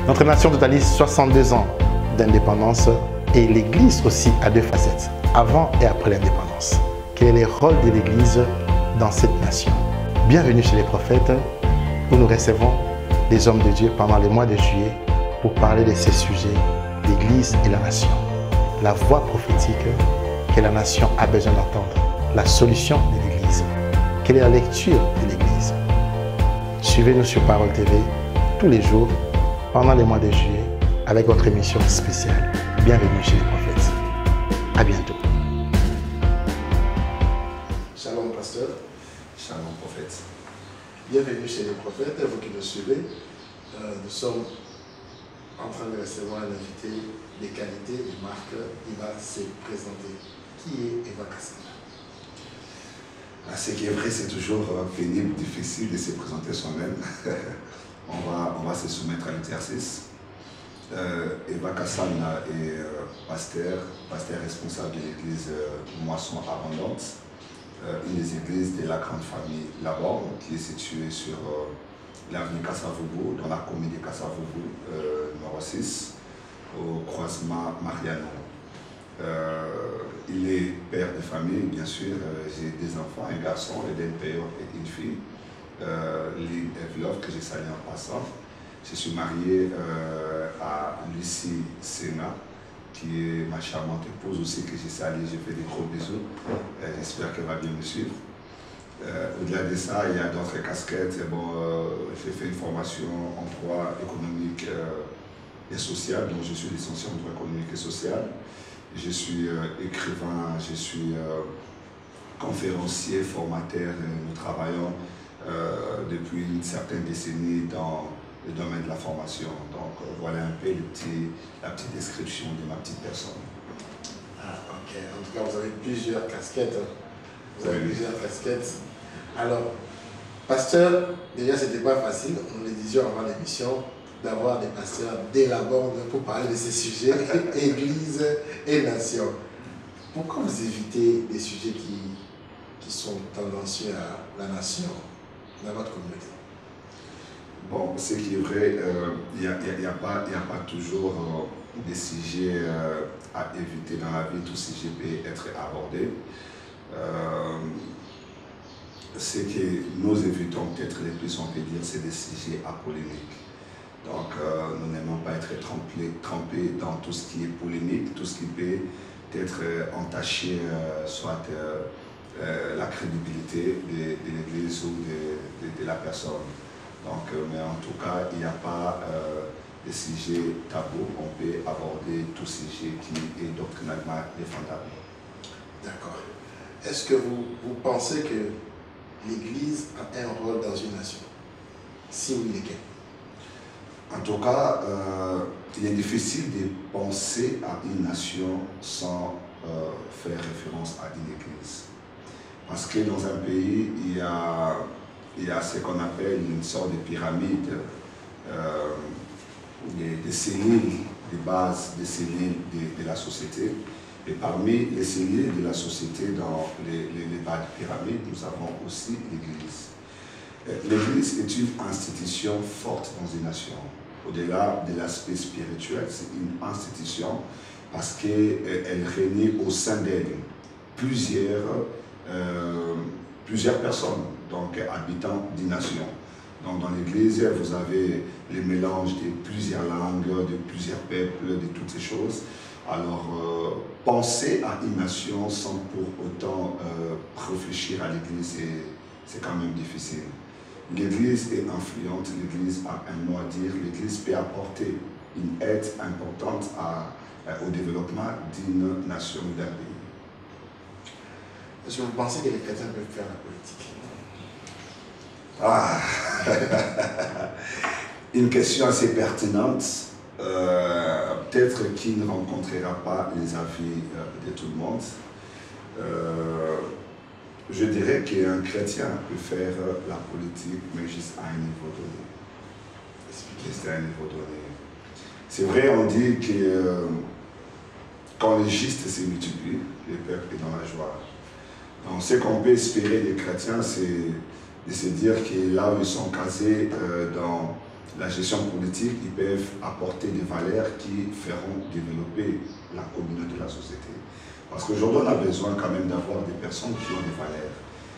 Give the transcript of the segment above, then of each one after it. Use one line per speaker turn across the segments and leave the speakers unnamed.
Notre nation totalise 62 ans d'indépendance et l'Église aussi a deux facettes, avant et après l'indépendance. Quel est le rôle de l'Église dans cette nation? Bienvenue chez les prophètes où nous recevons des hommes de Dieu pendant les mois de juillet pour parler de ces sujets, l'Église et la nation. La voix prophétique que la nation a besoin d'entendre, la solution de l'Église. Quelle est la lecture de l'Église? Suivez-nous sur Parole TV tous les jours pendant les mois de juillet avec votre émission spéciale. Bienvenue chez les prophètes. À bientôt. Shalom pasteur.
Shalom prophète.
Bienvenue chez les prophètes, vous qui nous suivez. Nous sommes en train de recevoir un invité de qualité, de marque. Il va se présenter. Qui est Eva Kassala?
Ce qui est vrai, c'est toujours pénible, difficile de se présenter soi-même. on va se soumettre à l'exercice. Eva Kassala est pasteur responsable de l'église Moisson Abondante, une des églises de la grande famille Laborde, qui est située sur l'avenue Kassavoubou, dans la commune de Kassavoubou, numéro 6, au croisement Mariano. Il est père de famille, bien sûr. J'ai des enfants, un garçon, et un père et une fille. Lynn Evlov, que j'ai salué en passant. Je suis marié à Lucie Sena, qui est ma charmante épouse aussi, que j'ai salué. Je fais des gros bisous. J'espère qu'elle va bien me suivre. Au-delà de ça, il y a d'autres casquettes. Bon, j'ai fait une formation en droit économique et social, donc je suis licencié en droit économique et social. Je suis écrivain, je suis conférencier, formateur. Nous travaillons depuis une certaine décennie dans le domaine de la formation. Donc voilà un peu la petite description de ma petite personne.
Ah, ok. En tout cas, vous avez plusieurs casquettes. Plusieurs casquettes. Alors, pasteur, déjà, ce n'était pas facile, on le disait avant l'émission, d'avoir des pasteurs dès la bande pour parler de ces sujets, Église et nation. Pourquoi vous évitez des sujets qui sont tendancieux à la nation dans votre communauté?
Bon, ce qui est vrai, il n'y a pas toujours des sujets à éviter dans la vie, tout sujet peut être abordé. Ce que nous évitons peut-être le plus, on peut dire, c'est des sujets apolémiques. Donc, nous n'aimons pas être trempés dans tout ce qui est polémique, tout ce qui peut être entaché, soit la crédibilité de l'Église ou de la personne. Donc, mais en tout cas, il n'y a pas de sujet tabou. On peut aborder tout sujet qui est doctrinalement défendable.
D'accord. Est-ce que vous pensez que l'Église a un rôle dans une nation? Si oui, lequel?
En tout cas, il est difficile de penser à une nation sans faire référence à une église. Parce que dans un pays, il y a ce qu'on appelle une sorte de pyramide, des cellules de base, des cellules de la société. Et parmi les cellules de la société, dans les bas de pyramide, nous avons aussi l'Église. L'Église est une institution forte dans une nation. Au-delà de l'aspect spirituel, c'est une institution parce qu'elle réunit au sein d'elle plusieurs personnes, donc habitants d'une nation. Donc dans l'Église, vous avez les mélanges de plusieurs langues, de plusieurs peuples, de toutes ces choses. Alors, penser à une nation sans pour autant réfléchir à l'Église, c'est quand même difficile. L'Église est influente, l'Église a un mot à dire, l'Église peut apporter une aide importante au développement d'une nation ou d'un pays.
Est-ce que vous pensez que les chrétiens peuvent faire la politique?
Une question assez pertinente. Peut-être qu'il ne rencontrera pas les avis de tout le monde. Je dirais qu'un chrétien peut faire la politique, mais juste à un niveau donné. Juste à un niveau donné. C'est vrai, on dit que quand les justes se multiplient, le peuple est dans la joie. Donc ce qu'on peut espérer des chrétiens, c'est de se dire que là où ils sont casés dans la gestion politique, ils peuvent apporter des valeurs qui feront développer la communauté, la société. Parce qu'aujourd'hui, on a besoin quand même d'avoir des personnes qui ont des valeurs.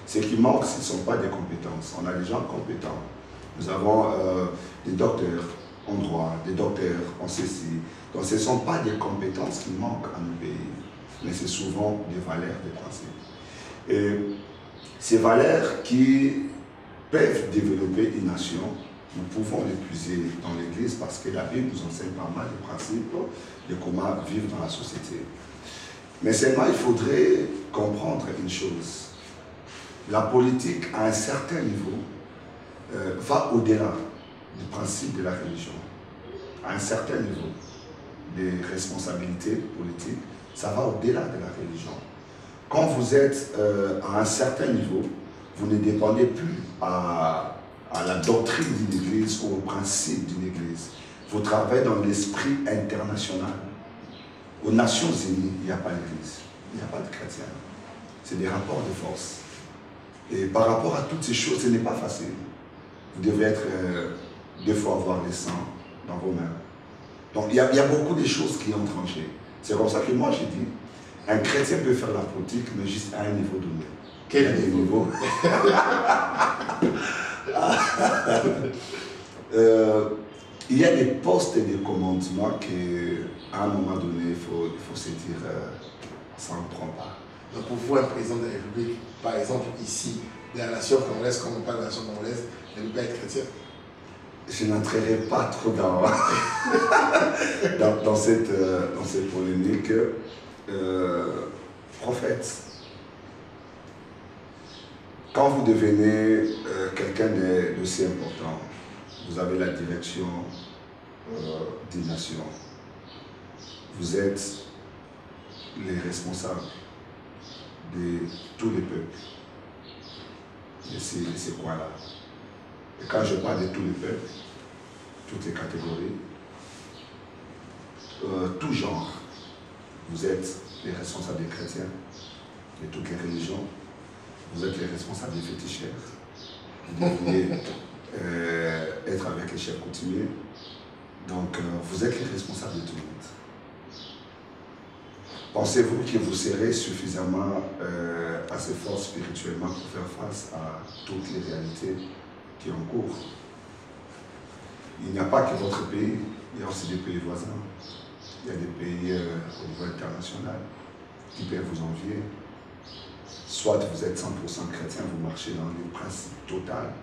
Ce qui manque, ce ne sont pas des compétences. On a des gens compétents. Nous avons des docteurs en droit, des docteurs en ceci. Donc ce ne sont pas des compétences qui manquent à nos pays, mais c'est souvent des valeurs, des principes. Et ces valeurs qui peuvent développer une nation, nous pouvons les puiser dans l'Église parce que la Bible nous enseigne pas mal de principes de comment vivre dans la société. Mais seulement, il faudrait comprendre une chose. La politique, à un certain niveau, va au-delà du principe de la religion. À un certain niveau des responsabilités politiques, ça va au-delà de la religion. Quand vous êtes à un certain niveau, vous ne dépendez plus à la doctrine d'une église ou au principe d'une église. Vous travaillez dans l'esprit international. Aux Nations Unies, il n'y a pas d'église, il n'y a pas de chrétiens. C'est des rapports de force. Et par rapport à toutes ces choses, ce n'est pas facile. Vous devez être, deux fois avoir les sang dans vos mains. Donc il y a beaucoup de choses qui ont tranché. C'est comme ça que moi j'ai dit, un chrétien peut faire la politique, mais juste à un niveau donné.
Quel niveau?
Il y a des postes et des commandements qu'à un moment donné, il faut se dire, ça ne prend pas.
Donc pour vous, un président de la République, par exemple ici, de la nation congolaise, comme on parle de la nation congolaise, ne peut pas être chrétien?
Je n'entrerai pas trop dans cette polémique. Prophète, quand vous devenez quelqu'un d'aussi important, vous avez la direction des nations. Vous êtes les responsables de tous les peuples de ces coins-là. Et quand je parle de tous les peuples, toutes les catégories, tout genre, vous êtes les responsables des chrétiens, de toutes les religions, vous êtes les responsables des féticheurs, vous devriez être avec les chefs coutumiers, donc vous êtes les responsables de tout le monde. Pensez-vous que vous serez suffisamment assez fort spirituellement pour faire face à toutes les réalités qui ont cours? Il n'y a pas que votre pays, il y a aussi des pays voisins. Il y a des pays au niveau international qui peuvent vous envier. Soit vous êtes 100% chrétien, vous marchez dans les principes total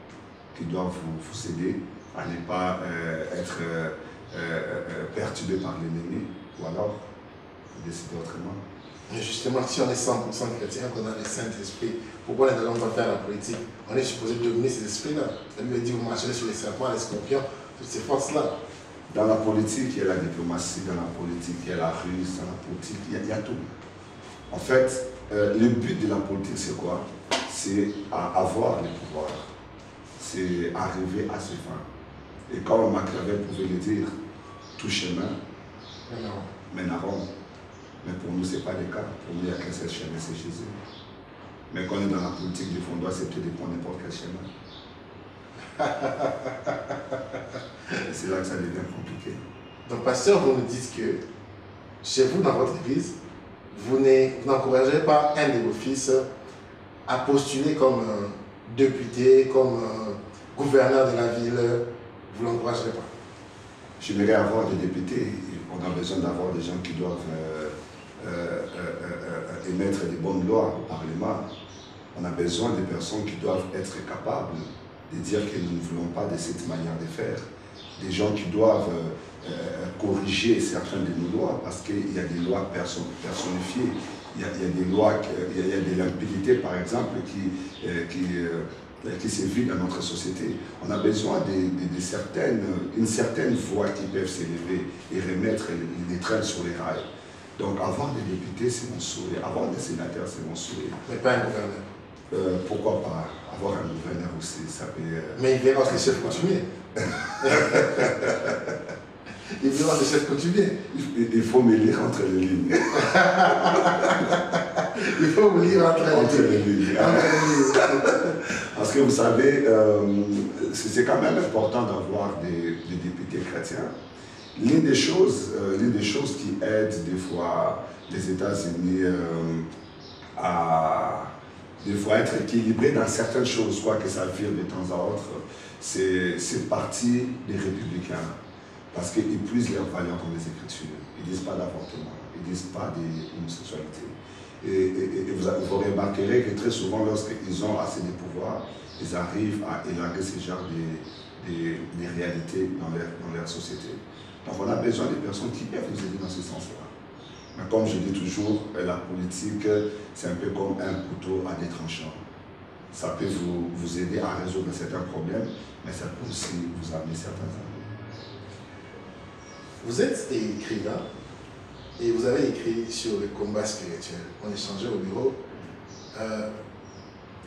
qui doivent vous aider à ne pas être perturbé par l'ennemi, ou alors vous décidez autrement.
Mais justement, si on est 100% chrétien, qu'on a le Saint-Esprit, pourquoi on va faire la politique? On est supposé dominer ces esprits-là. La Bible dit, vous marcherez sur les serpents, les scorpions, toutes ces forces-là.
Dans la politique, il y a la diplomatie, dans la politique, il y a la ruse, dans la politique, il y a tout. En fait, le but de la politique, c'est quoi? C'est avoir le pouvoir. C'est arriver à ses fins. Et comme Machiavel pouvait le dire, tout chemin mène à Rome. Mais pour nous, ce n'est pas le cas. Pour nous, il n'y a qu'un seul chemin, c'est Jésus. Mais quand on est dans la politique, des fois, on doit accepter de prendre n'importe quel chemin. C'est là que ça devient compliqué.
Donc, pasteur, vous nous dites que chez vous, dans votre église, vous n'encouragez pas un de vos fils à postuler comme député, comme gouverneur de la ville. Vous ne l'encouragerez pas?
J'aimerais avoir des députés. On a besoin d'avoir des gens qui doivent émettre des bonnes lois au Parlement. On a besoin de personnes qui doivent être capables de dire que nous ne voulons pas de cette manière de faire. Des gens qui doivent corriger certaines de nos lois, parce qu'il y a des lois personnifiées. Il y a des lois, il y a de l'impunité, par exemple, qui sévit dans notre société. On a besoin d'une certaine voix qui peuvent s'élever et remettre les trains sur les rails. Donc avoir des députés, c'est mon souhait. Avoir des sénateurs, c'est mon souhait.
Mais pas un gouverneur.
Pourquoi pas avoir un gouverneur aussi, ça peut...
Mais il verra les chefs coutumiers. Il verra les chefs coutumiers.
Il faut me lire entre les lignes.
Il faut me lire entre les lignes.
En Parce que vous savez, c'est quand même important d'avoir des députés chrétiens. L'une des choses qui aident des fois les États-Unis à des fois être équilibrés dans certaines choses, quoi que ça vire de temps à autre, c'est cette partie des républicains. Parce qu'ils puisent leurs valeurs dans les Écritures. Ils ne disent pas d'avortement, ils ne disent pas d'homosexualité. Et vous remarquerez que très souvent, lorsqu'ils ont assez de pouvoir, ils arrivent à élaguer ce genre de réalités dans leur société. Donc on a besoin de personnes qui peuvent nous aider dans ce sens-là. Mais comme je dis toujours, la politique, c'est un peu comme un couteau à deux tranchants. Ça peut vous aider à résoudre certains problèmes, mais ça peut aussi vous amener certains ennuis.
Vous êtes écrivain et vous avez écrit sur le combat spirituel. On échangeait au bureau.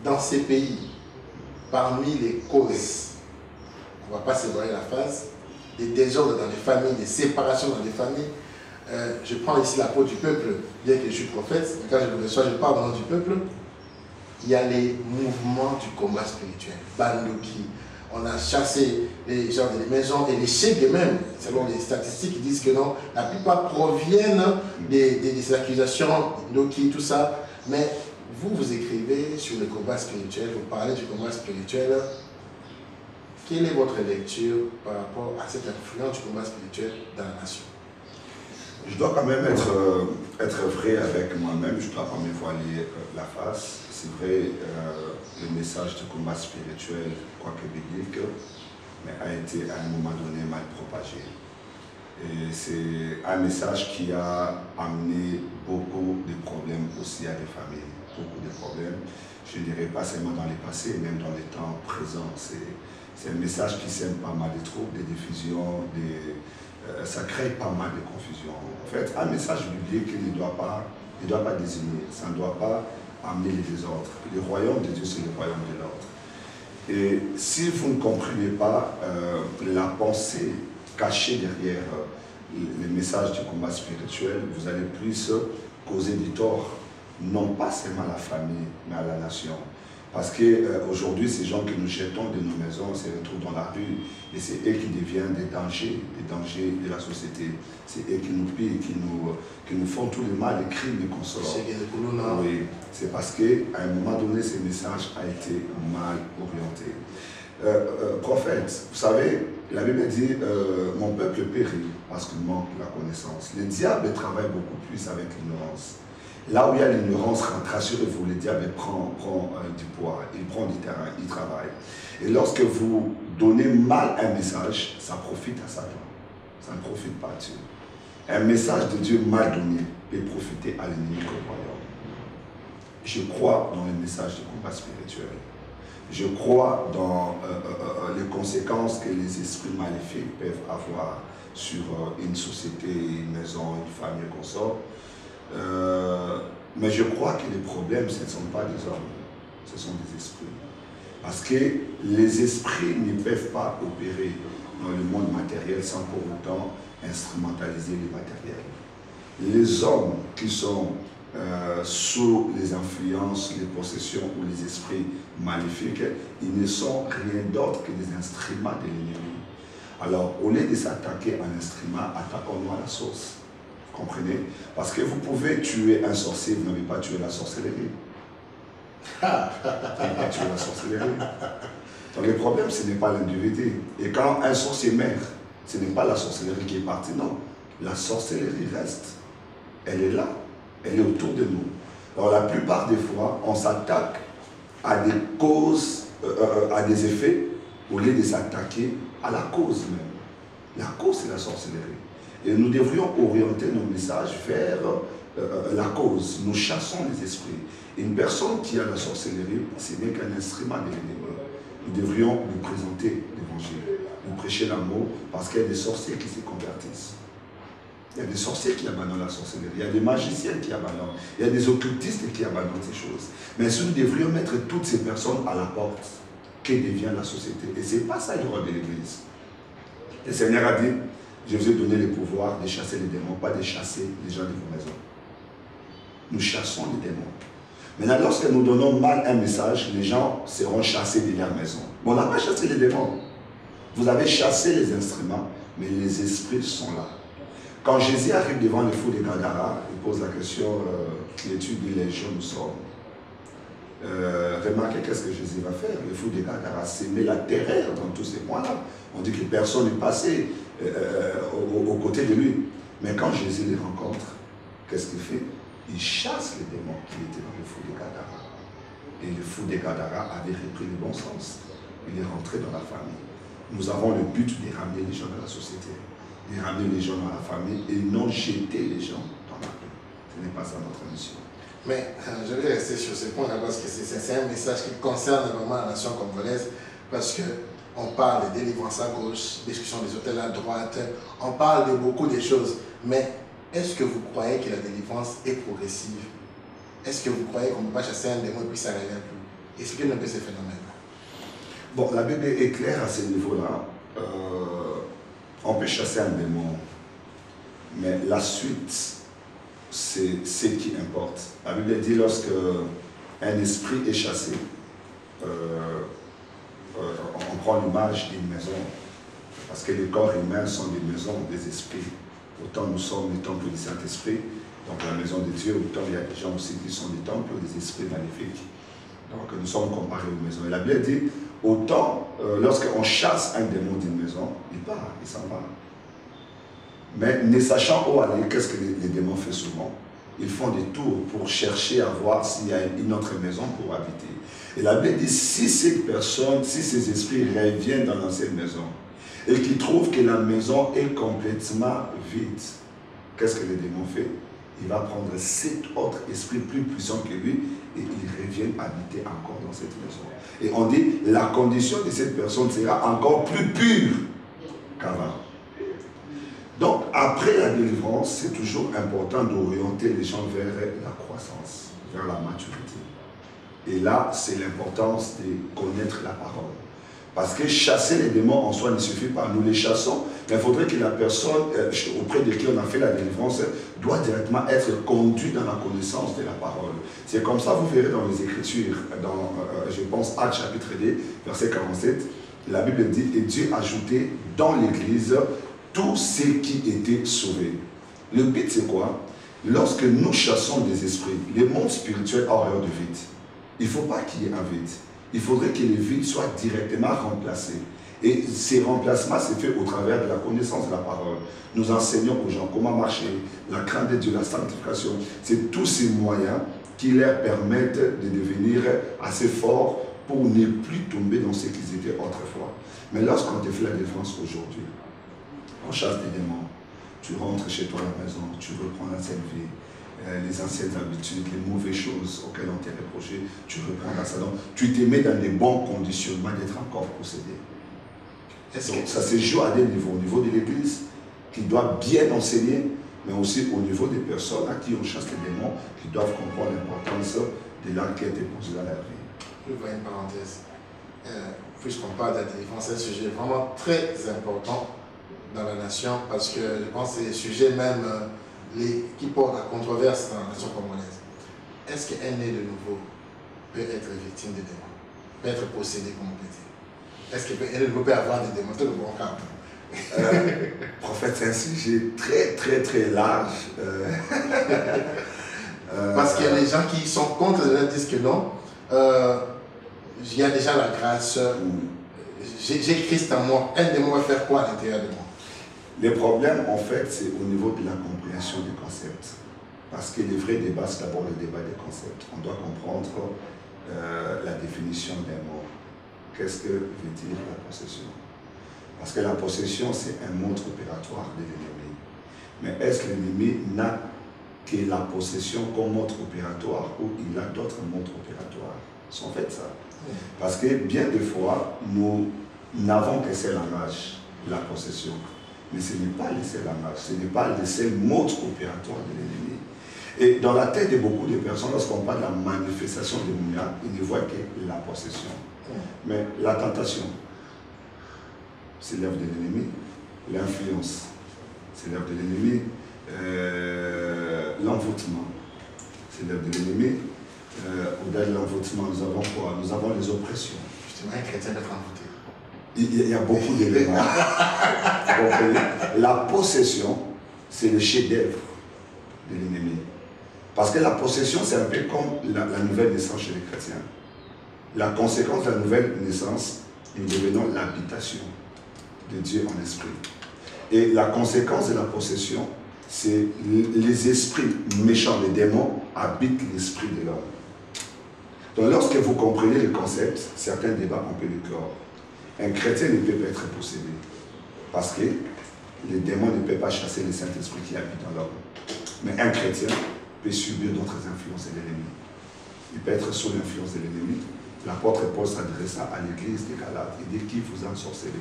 Dans ces pays, parmi les causes, on ne va pas se voiler la face, des désordres dans les familles, des séparations dans les familles, je prends ici la peau du peuple, bien que je suis prophète, mais quand je le reçois, je parle au nom du peuple. Il y a les mouvements du combat spirituel, Bandoki. On a chassé les gens des maisons et les chèques même, selon les statistiques, qui disent que non, la plupart proviennent des accusations, Noki, tout ça. Mais vous écrivez sur le combat spirituel, vous parlez du combat spirituel. Quelle est votre lecture par rapport à cette influence du combat spirituel dans la nation?
Je dois quand même être vrai avec moi-même, je ne dois pas me voiler la face. C'est vrai, le message du combat spirituel, quoique biblique, mais a été à un moment donné mal propagé. Et c'est un message qui a amené beaucoup de problèmes aussi à des familles, beaucoup de problèmes. Je ne dirais pas seulement dans le passé, même dans les temps présents. C'est un message qui sème pas mal de troubles, des diffusions, ça crée pas mal de confusion. En fait, un message biblique ne doit pas désigner, ça ne doit pas amener les désordres. Le royaume de Dieu, c'est le royaume de l'ordre. Et si vous ne comprenez pas la pensée cachée derrière les messages du combat spirituel, vous allez plus causer du tort, non pas seulement à la famille, mais à la nation. Parce qu'aujourd'hui, ces gens que nous jetons de nos maisons se retrouvent dans la rue et c'est eux qui deviennent des dangers de la société. C'est eux qui nous pillent, qui nous font tout le mal, les crimes et consorts. Oui, c'est parce qu'à un moment donné, ce message a été mal orienté. Prophète, vous savez, la Bible dit mon peuple périt parce qu'il manque la connaissance. Le diable travaille beaucoup plus avec l'ignorance. Là où il y a l'ignorance, rassurez-vous, le diable prend du poids, il prend du terrain, il travaille. Et lorsque vous donnez mal un message, ça profite à Satan. Ça ne profite pas à Dieu. Un message de Dieu mal donné peut profiter à l'ennemi du royaume. Je crois dans le message du combat spirituel. Je crois dans les conséquences que les esprits maléfiques peuvent avoir sur une société, une maison, une famille, un consort. Mais je crois que les problèmes, ce ne sont pas des hommes, ce sont des esprits. Parce que les esprits ne peuvent pas opérer dans le monde matériel sans pour autant instrumentaliser le matériel. Les hommes qui sont sous les influences, les possessions ou les esprits maléfiques, ils ne sont rien d'autre que des instruments de l'ennemi. Alors, au lieu de s'attaquer à un instrument, attaquons-nous à la source. Comprenez? Parce que vous pouvez tuer un sorcier, vous n'avez pas tué la sorcellerie. Vous n'avez pas tué la sorcellerie. Donc le problème, ce n'est pas l'individu. Et quand un sorcier meurt, ce n'est pas la sorcellerie qui est partie, non. La sorcellerie reste. Elle est là. Elle est autour de nous. Alors la plupart des fois, on s'attaque à des causes, à des effets, au lieu de s'attaquer à la cause même. La cause, c'est la sorcellerie. Et nous devrions orienter nos messages vers la cause. Nous chassons les esprits. Une personne qui a la sorcellerie, ce n'est qu'un instrument de l'ennemi. Nous devrions lui présenter l'évangile, lui prêcher l'amour, parce qu'il y a des sorciers qui se convertissent. Il y a des sorciers qui abandonnent la sorcellerie, il y a des magiciens qui abandonnent, il y a des occultistes qui abandonnent ces choses. Mais si nous devrions mettre toutes ces personnes à la porte, que devient la société? Et ce n'est pas ça le rôle de l'Église. Le Seigneur a dit, je vous ai donné le pouvoir de chasser les démons, pas de chasser les gens de vos maisons. Nous chassons les démons. Maintenant, lorsque nous donnons mal un message, les gens seront chassés de leur maison. Mais on n'a pas chassé les démons. Vous avez chassé les instruments, mais les esprits sont là. Quand Jésus arrive devant le fou de Gadara, il pose la question, qui étudie les gens nous sommes. Remarquez qu'est-ce que Jésus va faire. Le fou de Gadara s'émet la terreur dans tous ces points-là. On dit que personne n'est passé aux côtés de lui. Mais quand Jésus les rencontre, qu'est-ce qu'il fait? Il chasse les démons qui étaient dans le fou de Gadara. Et le fou de Gadara avait repris le bon sens. Il est rentré dans la famille. Nous avons le but de ramener les gens dans la société, de ramener les gens dans la famille et non jeter les gens dans la rue. Ce n'est pas ça notre mission.
Mais je vais rester sur ce point-là parce que c'est un message qui concerne vraiment la nation congolaise, parce qu'on parle de délivrance à gauche, destruction des hôtels à droite, on parle de beaucoup de choses. Mais est-ce que vous croyez que la délivrance est progressive? Est-ce que vous croyez qu'on ne peut pas chasser un démon et puis ça ne revient plus? Expliquez-nous un peu ces phénomènes.
Bon, la Bible est claire à ce niveau-là. On peut chasser un démon, mais la suite, c'est ce qui importe. La Bible dit lorsque un esprit est chassé, on prend l'image d'une maison, parce que les corps humains sont des maisons, des esprits. Autant nous sommes les temples du Saint-Esprit, donc la maison de Dieu, autant il y a des gens aussi qui sont des temples, des esprits maléfiques. Donc nous sommes comparés aux maisons. Et la Bible dit, autant lorsqu'on chasse un démon d'une maison, il part, il s'en va. Mais ne sachant où aller, qu'est-ce que les démons font souvent? Ils font des tours pour chercher à voir s'il y a une autre maison pour habiter. Et la Bible dit, si ces personnes, si ces esprits reviennent dans l'ancienne maison, et qu'ils trouvent que la maison est complètement vide, qu'est-ce que le démon fait? Il va prendre 7 autres esprits plus puissants que lui et ils reviennent habiter encore dans cette maison. Et on dit, la condition de cette personne sera encore plus pure qu'avant. Donc, après la délivrance, c'est toujours important d'orienter les gens vers la croissance, vers la maturité. Et là, c'est l'importance de connaître la parole. Parce que chasser les démons en soi ne suffit pas. Nous les chassons, mais il faudrait que la personne auprès de qui on a fait la délivrance doit directement être conduite dans la connaissance de la parole. C'est comme ça, vous verrez dans les Écritures, dans, je pense, Actes chapitre 2, verset 47, la Bible dit, et Dieu ajoutait dans l'Église tous ceux qui étaient sauvés. Le but, c'est quoi? Lorsque nous chassons des esprits, le monde spirituel a horreur du vide. Il ne faut pas qu'il y ait un vide. Il faudrait que les vides soient directement remplacés. Et ces remplacements, c'est fait au travers de la connaissance de la parole. Nous enseignons aux gens comment marcher, la crainte de Dieu, la sanctification. C'est tous ces moyens qui leur permettent de devenir assez forts pour ne plus tomber dans ce qu'ils étaient autrefois. Mais lorsqu'on te fait la défense aujourd'hui, on chasse des démons, tu rentres chez toi à la maison, tu reprends l'ancienne vie, les anciennes habitudes, les mauvaises choses auxquelles on t'a reproché, tu reprends la salon, tu te mets dans des bons conditionnements d'être encore possédé. Donc ça se joue à des niveaux, au niveau de l'Église, qui doit bien enseigner, mais aussi au niveau des personnes à qui on chasse les démons, qui doivent comprendre l'importance de l'acte qui a été posé dans leur vie.
Je vois une parenthèse. Puisqu'on parle de la délivrance, c'est un sujet vraiment très important dans la nation, parce que je pense que c'est le sujet même qui porte la controverse dans la nation congolaise. Est-ce qu'un né de nouveau peut être victime de démons, peut être possédé, comme on peut dire? Est-ce qu'un né de nouveau peut avoir des démons? C'est le bon cas.
Prophète, c'est un sujet très très très large.
Parce qu'il y a des gens qui sont contre, ils disent que non. Il y a déjà la grâce. J'ai Christ en moi. Un démon va faire quoi à l'intérieur de moi?
Le problème, en fait, c'est au niveau de la compréhension du concept. Parce que le vrai débat, c'est d'abord le débat des concepts. On doit comprendre la définition d'un mot. Qu'est-ce que veut dire la possession? Parce que la possession, c'est un mode opératoire de l'ennemi. Mais est-ce que l'ennemi n'a que la possession comme mode opératoire ou il a d'autres modes opératoires? C'est en fait ça. Parce que bien des fois, nous n'avons que seul langage, la possession. Mais ce n'est pas le seul langage, ce n'est pas le seul mode opératoire de l'ennemi. Et dans la tête de beaucoup de personnes, lorsqu'on parle de la manifestation de Mouya, ils ne voient que la possession. Mais la tentation, c'est l'œuvre de l'ennemi. L'influence, c'est l'œuvre de l'ennemi. L'envoûtement, c'est l'œuvre de l'ennemi. Au-delà de l'envoûtement, nous avons quoi? Nous avons les oppressions.
Justement, un chrétien peut être envoûté.
Il y a beaucoup d'éléments. La possession, c'est le chef-d'œuvre de l'ennemi. Parce que la possession, c'est un peu comme la nouvelle naissance chez les chrétiens. La conséquence de la nouvelle naissance, nous devenons l'habitation de Dieu en esprit. Et la conséquence de la possession, c'est les esprits méchants, les démons, habitent l'esprit de l'homme. Donc lorsque vous comprenez le concept, certains débats un peu le corps. Un chrétien ne peut pas être possédé. Parce que les démons ne peuvent pas chasser le Saint-Esprit qui habite dans l'homme. Mais un chrétien peut subir d'autres influences de l'ennemi. Il peut être sous l'influence de l'ennemi. L'apôtre Paul s'adressa à l'église des Galates et dit: qui vous a ensorcelé?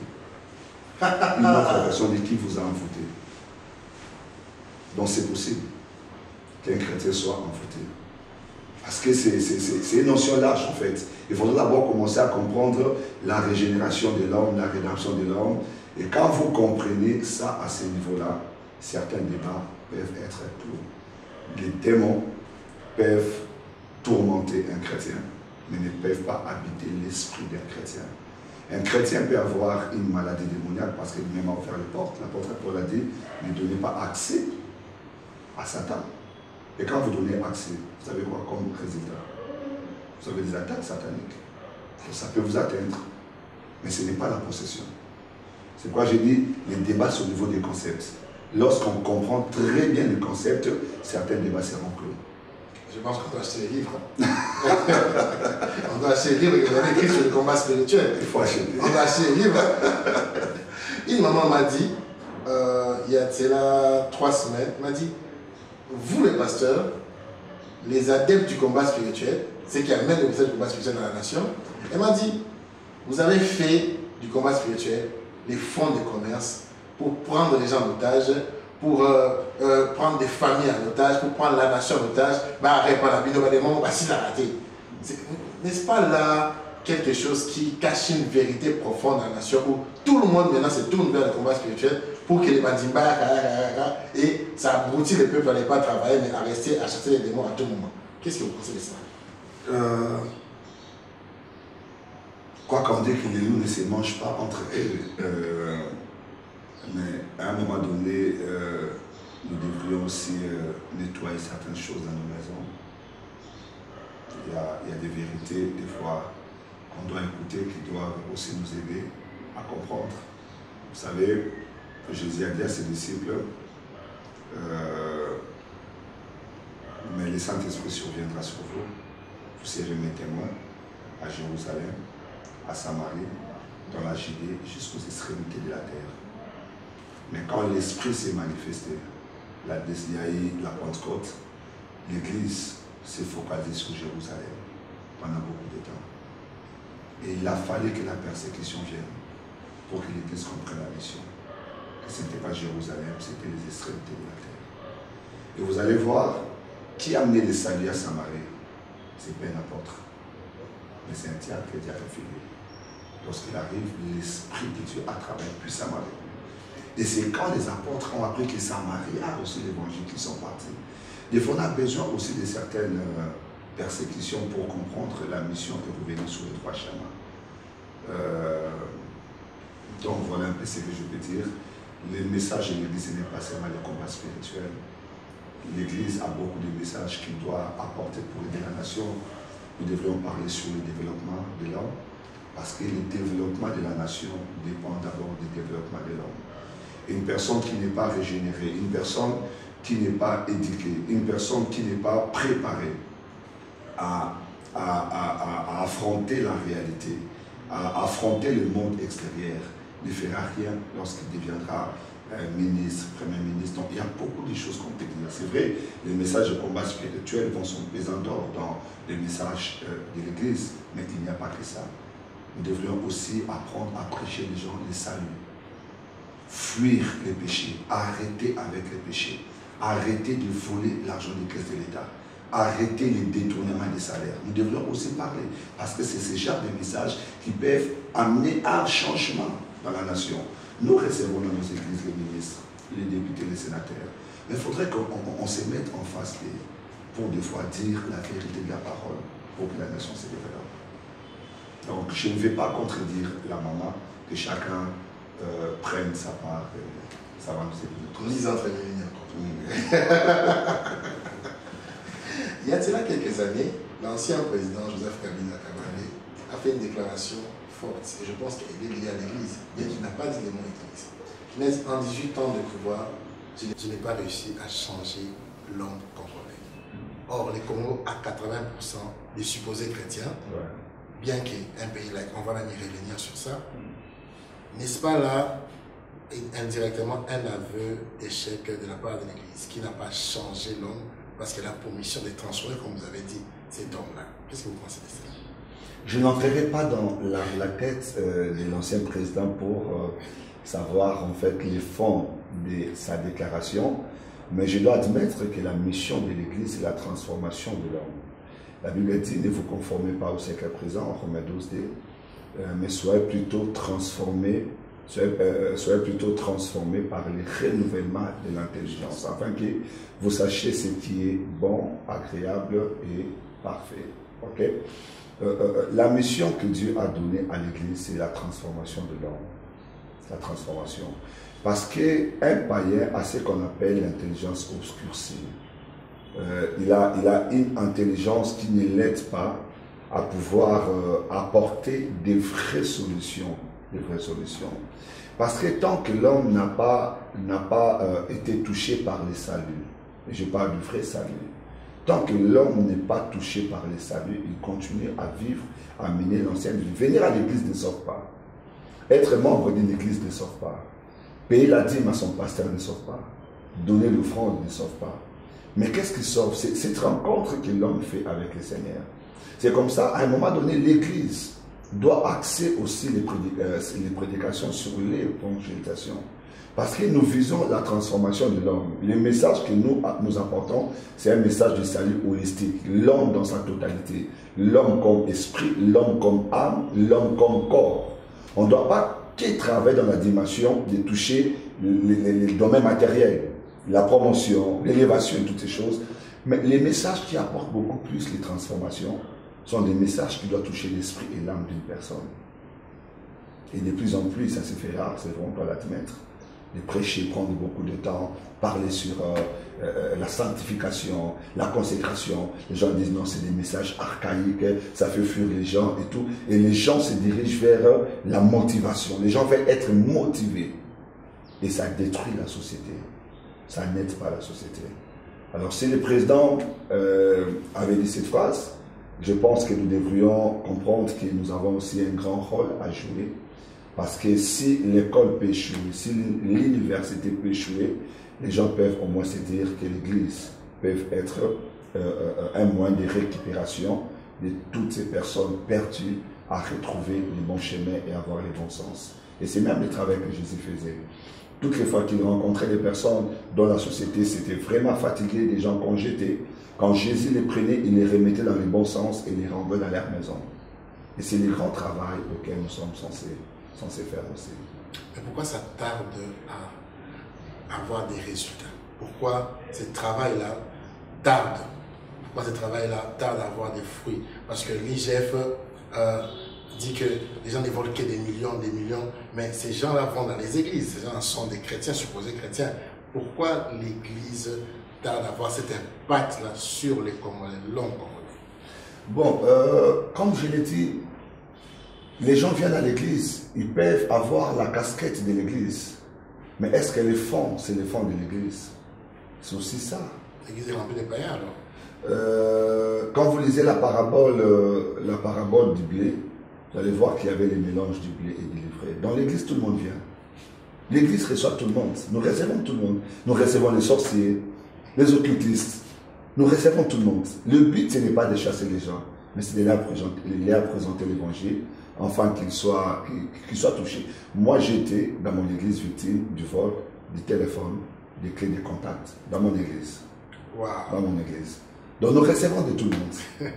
Une autre version dit: qui vous a envoûté? Donc c'est possible qu'un chrétien soit envoûté. Parce que c'est une notion large en fait. Il faudra d'abord commencer à comprendre la régénération de l'homme, la rédemption de l'homme. Et quand vous comprenez ça à ce niveau-là, certains débats peuvent être clos. Les démons peuvent tourmenter un chrétien, mais ne peuvent pas habiter l'esprit d'un chrétien. Un chrétien peut avoir une maladie démoniaque parce qu'il même a ouvert les portes. L'apôtre Paul a dit: ne donnez pas accès à Satan. Et quand vous donnez accès, vous savez quoi comme résultat? Vous avez des attaques sataniques. Ça peut vous atteindre, mais ce n'est pas la possession. C'est pourquoi j'ai dit, les débats sont au niveau des concepts. Lorsqu'on comprend très bien le concept, certains débats seront clos.
Je pense qu'on doit acheter les livres. On doit acheter les livres, il y en a écrit sur le combat spirituel.
Il faut acheter.
On doit acheter les livres. Une maman m'a dit, il y a là 3 semaines, m'a dit: vous les pasteurs, les adeptes du combat spirituel, ceux qui amènent le message du combat spirituel dans la nation, elle m'a dit: vous avez fait du combat spirituel les fonds de commerce pour prendre les gens en otage, pour prendre des familles en otage, pour prendre la nation en otage, répondre à la vidéo, si la raté. N'est-ce pas là quelque chose qui cache une vérité profonde dans la nation où tout le monde maintenant se tourne vers le combat spirituel pour que les bandits et ça abrutit le peuple à ne pas travailler mais à rester à chasser les démons à tout moment. Qu'est-ce que vous pensez de ça?
Quoi qu'on dise que les loups ne se mangent pas entre eux, mais à un moment donné, nous devrions aussi nettoyer certaines choses dans nos maisons. Il y a des vérités, des fois, qu'on doit écouter, qui doivent aussi nous aider à comprendre. Vous savez, Jésus a dit à ses disciples, mais le Saint-Esprit surviendra sur vous. Vous serez mes témoins à Jérusalem, à Samarie, dans la Judée, jusqu'aux extrémités de la terre. Mais quand l'Esprit s'est manifesté, il y a eu la Pentecôte, l'Église s'est focalisée sur Jérusalem pendant beaucoup de temps. Et il a fallu que la persécution vienne pour que l'Église comprenne la mission. Que ce n'était pas Jérusalem, c'était les extrémités de la terre. Et vous allez voir, qui a amené le salut à Samarie? C'est pas un apôtre, mais c'est un diacre qui a refilé. Lorsqu'il arrive, l'Esprit de Dieu a travaillé puissamment avec lui. Et c'est quand les apôtres ont appris que Samarie a reçu l'évangile qu'ils sont partis. Des fois, on a besoin aussi de certaines persécutions pour comprendre la mission et revenir sur le droit chemin. Donc voilà un peu ce que je peux dire. Le message de l'Église n'est pas seulement le combat spirituel. L'Église a beaucoup de messages qu'il doit apporter pour aider la nation. Nous devrions parler sur le développement de l'homme, parce que le développement de la nation dépend d'abord du développement de l'homme. Une personne qui n'est pas régénérée, une personne qui n'est pas éduquée, une personne qui n'est pas préparée à affronter la réalité, à affronter le monde extérieur, ne fera rien lorsqu'il deviendra ministre, premier ministre. Donc il y a beaucoup de choses qu'on peut dire. C'est vrai, les messages de combat spirituel vont sont pesanteurs dans les messages de l'Église, mais il n'y a pas que ça. Nous devrions aussi apprendre à prêcher les gens le salut. Fuir les péchés, arrêter avec les péchés, arrêter de voler l'argent des caisses de l'État, arrêter les détournements des salaires. Nous devrions aussi parler, parce que c'est ce genre de messages qui peuvent amener un changement dans la nation. Nous recevons dans nos églises les ministres, les députés, les sénateurs. Mais il faudrait qu'on se mette en face pour des fois dire la vérité de la parole pour que la nation se développe. Donc je ne vais pas contredire la maman, que chacun prenne sa part, ça va nous aider.
On lit entre les lignes. Il y a de cela quelques années, l'ancien président Joseph Kabila Kabange a fait une déclaration forte, et je pense qu'elle est liée à l'Église, bien qu'il n'a pas dit le mot Église. Mais en 18 ans de pouvoir, je n'ai pas réussi à changer l'homme congolais. Or, les Congos a 80% des supposés chrétiens, bien qu'un pays laïque, on va même y revenir sur ça. N'est-ce pas là, indirectement, un aveu d'échec de la part de l'Église, qui n'a pas changé l'homme, parce qu'elle a pour mission de transformer, comme vous avez dit, cet homme-là. Qu'est-ce que vous pensez de ça?
Je n'entrerai pas dans la tête de l'ancien président pour savoir en fait les fonds de sa déclaration, mais je dois admettre que la mission de l'Église, c'est la transformation de l'homme. La Bible dit, ne vous conformez pas au siècle présent, Romains 12, mais soyez plutôt transformés par le renouvellement de l'intelligence, afin que vous sachiez ce qui est bon, agréable et parfait. Okay? La mission que Dieu a donnée à l'Église, c'est la transformation de l'homme. La transformation. Parce qu'un païen a ce qu'on appelle l'intelligence obscurcie. Il a une intelligence qui ne l'aide pas à pouvoir apporter des vraies solutions. Parce que tant que l'homme n'a pas été touché par le salut, et je parle du vrai salut, tant que l'homme n'est pas touché par le salut, il continue à vivre, à mener l'ancienne vie. Venir à l'église ne sauve pas. Être membre d'une église ne sauve pas. Payer la dîme à son pasteur ne sauve pas. Donner l'offrande ne sauve pas. Mais qu'est-ce qui sauve? C'est cette rencontre que l'homme fait avec le Seigneur. C'est comme ça, à un moment donné, l'église doit axer aussi les prédications sur l'évangélisation. Parce que nous visons la transformation de l'homme. Le message que nous apportons, c'est un message de salut holistique. L'homme dans sa totalité. L'homme comme esprit, l'homme comme âme, l'homme comme corps. On ne doit pas que travailler dans la dimension de toucher les domaines matériels, la promotion, l'élévation et toutes ces choses. Mais les messages qui apportent beaucoup plus les transformations sont des messages qui doivent toucher l'esprit et l'âme d'une personne. Et de plus en plus, ça se fait rare, c'est vraiment pas l'admettre. De prêcher, prendre beaucoup de temps, parler sur la sanctification, la consécration. Les gens disent non, c'est des messages archaïques, ça fait fuir les gens et tout. Et les gens se dirigent vers la motivation. Les gens veulent être motivés. Et ça détruit la société. Ça n'aide pas la société. Alors si le président avait dit cette phrase, je pense que nous devrions comprendre que nous avons aussi un grand rôle à jouer. Parce que si l'école peut échouer, si l'université peut échouer, les gens peuvent au moins se dire que l'église peut être un moyen de récupération de toutes ces personnes perdues à retrouver le bon chemin et avoir le bon sens. Et c'est même le travail que Jésus faisait. Toutes les fois qu'il rencontrait des personnes dont la société s'était vraiment fatiguée, des gens qu'on jetait, quand Jésus les prenait, il les remettait dans le bon sens et les renvoyait dans leur maison. Et c'est le grand travail auquel nous sommes censés faire aussi.
Mais pourquoi ça tarde à avoir des résultats? Pourquoi ce travail-là tarde? Pourquoi ce travail-là tarde à avoir des fruits? Parce que l'IGF dit que les gens ne volent que des millions, mais ces gens-là vont dans les églises, ces gens sont des chrétiens, supposés chrétiens. Pourquoi l'église tarde à avoir cet impact-là sur les Congolais, l'homme congolais?
Bon, comme je l'ai dit, les gens viennent à l'église, ils peuvent avoir la casquette de l'église. Mais est-ce que les fonds, c'est les fonds de l'église? C'est aussi ça.
L'église est remplie de païens alors?
Quand vous lisez la parabole du blé, vous allez voir qu'il y avait les mélanges du blé et du livret. Dans l'église, tout le monde vient. L'église reçoit tout le monde. Nous recevons tout le monde. Nous recevons les sorciers, les occultistes. Nous recevons tout le monde. Le but, ce n'est pas de chasser les gens, mais c'est de leur présenter l'évangile, afin qu'ils soient touchés. Moi, j'étais dans mon église victime du vol, du téléphone, des clés de contact, dans mon église.
Wow.
Dans mon église. Donc nous recevons de tout le monde.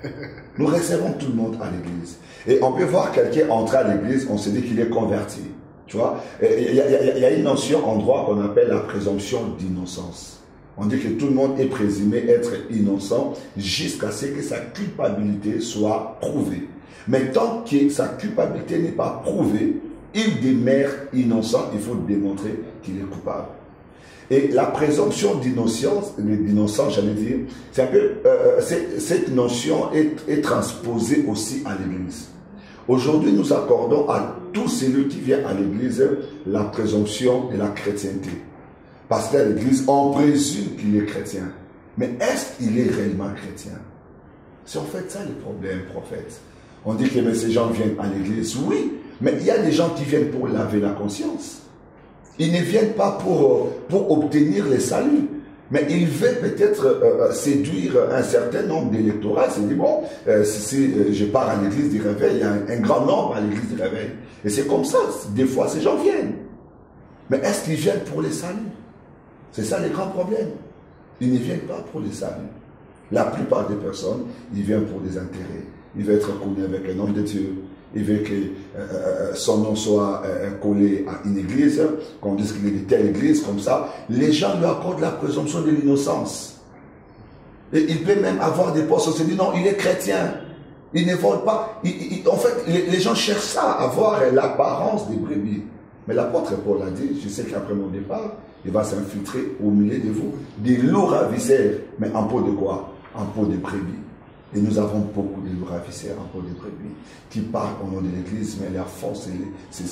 Nous recevons tout le monde à l'église. Et on peut voir quelqu'un entrer à l'église, on se dit qu'il est converti. Tu vois, il y a une notion en droit qu'on appelle la présomption d'innocence. On dit que tout le monde est présumé être innocent jusqu'à ce que sa culpabilité soit prouvée. Mais tant que sa culpabilité n'est pas prouvée, il demeure innocent, il faut démontrer qu'il est coupable. Et la présomption d'innocence, j'allais dire, c'est un peu, cette notion est transposée aussi à l'Église. Aujourd'hui, nous accordons à tout celui qui vient à l'Église la présomption de la chrétienté. Parce qu'à l'Église, on présume qu'il est chrétien. Mais est-ce qu'il est réellement chrétien? C'est en fait ça le problème, prophète. On dit que ces gens viennent à l'Église, oui, mais il y a des gens qui viennent pour laver la conscience. Ils ne viennent pas pour obtenir le salut. Mais ils veulent peut-être séduire un certain nombre d'électorats. C'est dit, bon, si je pars à l'église du réveil, il y a un grand nombre à l'église du réveil. Et c'est comme ça, des fois ces gens viennent. Mais est-ce qu'ils viennent pour le salut? C'est ça le grand problème. Ils ne viennent pas pour le salut. La plupart des personnes, ils viennent pour des intérêts. Ils veulent être connus avec un homme de Dieu. Il veut que son nom soit collé à une église, qu'on dise qu'il est de telle église, comme ça. Les gens lui accordent la présomption de l'innocence. Et il peut même avoir des postes, on se dit non, il est chrétien. Il ne vole pas. En fait, les gens cherchent ça, avoir l'apparence des brebis. Mais l'apôtre Paul a dit, je sais qu'après mon départ, il va s'infiltrer au milieu de vous, des loups ravisseurs. Mais en peau de quoi? En peau de brebis. Et nous avons beaucoup de loups ravisseurs en peau de brebis qui parlent au nom de l'Église, mais leur fond, c'est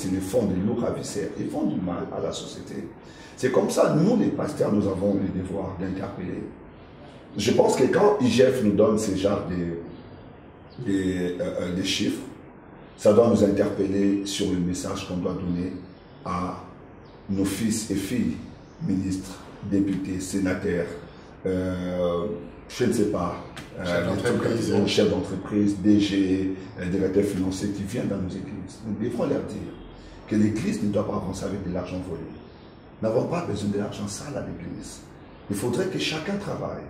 le fond des loups ravisseurs. Ils font du mal à la société. C'est comme ça, nous les pasteurs, nous avons le devoir d'interpeller. Je pense que quand IGF nous donne ce genre de chiffres, ça doit nous interpeller sur le message qu'on doit donner à nos fils et filles, ministres, députés, sénateurs, je ne sais pas, chefs d'entreprise, DG, directeurs financiers qui viennent dans nos églises. Nous devons leur dire que l'église ne doit pas avancer avec de l'argent volé. Nous n'avons pas besoin de l'argent sale à l'église. Il faudrait que chacun travaille.